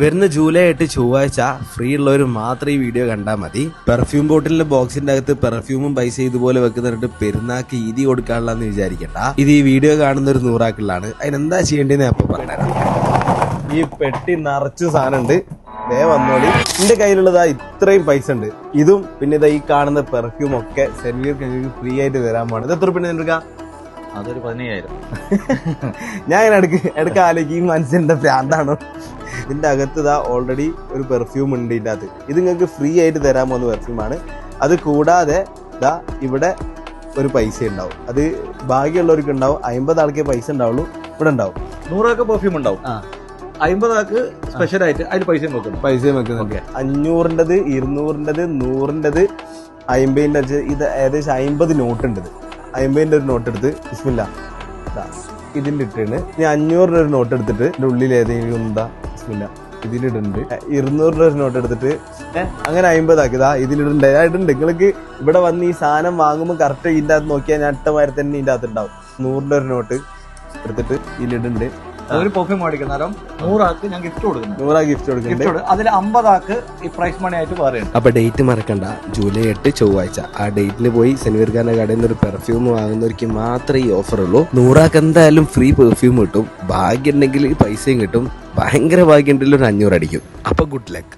വരുന്ന ജൂലൈ 8 ചൊവ്വാഴ്ച ഫ്രീ ഉള്ളവർ മാത്രം ഈ വീഡിയോ കണ്ടാൽ മതി. പെർഫ്യൂം ബോട്ടിലിന്റെ ബോക്സിന്റെ അകത്ത് പെർഫ്യൂമും പൈസ ഇതുപോലെ വെക്കുന്നിട്ട് പെരുന്നാക്ക് ഈദി കൊടുക്കാനുള്ളതെന്ന് വിചാരിക്കണ്ട. ഇത് ഈ വീഡിയോ കാണുന്ന ഒരു 100 അതിനെന്താ ചെയ്യേണ്ടതെന്ന് അപ്പൊ പറഞ്ഞുതരാം. ഈ പെട്ടി നിറച്ചു സാധനം ഉണ്ട്, വന്നോളി. എന്റെ കയ്യിലുള്ളതാ ഇത്രയും പൈസ ഉണ്ട്. ഇതും പിന്നെ ഇതാ ഈ കാണുന്ന പെർഫ്യൂം ഒക്കെ സെൻവീർക്ക് ഫ്രീ ആയിട്ട് തരാൻ പോണ്. ഇത് എത്ര രൂപ എടുക്കാം? അതൊരു 15,000. ഞാൻ ഇടയ്ക്ക് ആലോചിക്കും ഈ മനുഷ്യന്റെ ഭ്രാന്താണോ. ഇതിന്റെ അകത്ത് ഇതാ ഓൾറെഡി ഒരു പെർഫ്യൂം ഉണ്ട്. ഇതിന്റെ അകത്ത് ഇത് നിങ്ങൾക്ക് ഫ്രീ ആയിട്ട് തരാൻ പോകുന്ന പെർഫ്യൂമാണ്. അത് കൂടാതെ ഇതാ ഇവിടെ ഒരു പൈസ ഉണ്ടാവും. അത് ഭാഗ്യമുള്ളവർക്ക് ഉണ്ടാവും. 50 ആൾക്കേ പൈസ ഉണ്ടാവുള്ളൂ. ഇവിടെ ഉണ്ടാവും 100 ആൾക്ക് പെർഫ്യൂം ഉണ്ടാവും. 50 ആൾക്ക് സ്പെഷ്യൽ ആയിട്ട് അതിൽ പൈസയും വെക്കുന്നുണ്ട്. 500-ൻ്റെത് 200-ൻ്റെത് 100-ൻ്റെത് 50-ൻ്റെ ഇത് ഏകദേശം 50 നോട്ട് ഉണ്ട്. 50-ൻ്റെ ഒരു നോട്ട് എടുത്ത് ബിസ്മില്ലാ ഇതിന്റെ ഇട്ടാണ്. ഞാൻ 500 ഒരു നോട്ട് എടുത്തിട്ട് ഇതിന്റെ ഉള്ളിൽ ഏതെങ്കിലും എന്താ ബിസ്മില്ലാ ഇതിലിടുന്നുണ്ട്. 200 ഒരു നോട്ട് എടുത്തിട്ട് അങ്ങനെ 50 ആക്കിയതാ ഇതിലിടുന്നുണ്ട്. ഇടുന്നുണ്ട്. നിങ്ങൾക്ക് ഇവിടെ വന്ന് ഈ സാധനം വാങ്ങുമ്പോൾ കറക്റ്റ് ഇതിന്റെ അകത്ത് നോക്കിയാൽ ഞാൻ ഇട്ടമാതിരി തന്നെ ഇതിന്റെ അകത്ത് ഉണ്ടാവും. 100-ൻ്റെ ഒരു നോട്ട് എടുത്തിട്ട് ഇതിലിടുന്നുണ്ട്. ഒരു പെർഫ്യൂം മേടിക്കുന്നേരം 100 ആൾക്ക് ഞാൻ ഗിഫ്റ്റ് കൊടുക്കുന്നു. 100 ആൾക്ക് ഗിഫ്റ്റ് കൊടുക്കുന്നുണ്ട്. അതിൽ 50 ആൾക്ക് ഈ പ്രൈസ് മണി ആയിട്ട് പറയുന്നുണ്ട്. അപ്പൊ ഡേറ്റ് മറക്കണ്ട, ജൂലൈ 8 ചൊവ്വാഴ്ച. ആ ഡേറ്റിൽ പോയി സെൻവീർഖാന്റെ കടയിൽ നിന്ന് ഒരു പെർഫ്യൂം വാങ്ങുന്നവർക്ക് മാത്രമേ ഈ ഓഫർ ഉള്ളൂ. 100 ആൾക്ക് എന്തായാലും ഫ്രീ പെർഫ്യൂം കിട്ടും. ഭാഗ്യം ഉണ്ടെങ്കിൽ പൈസയും കിട്ടും. ഭയങ്കര ഭാഗ്യം ഉണ്ടെങ്കിൽ ഒരു 500 അടിക്കും. അപ്പൊ ഗുഡ് ലക്ക്.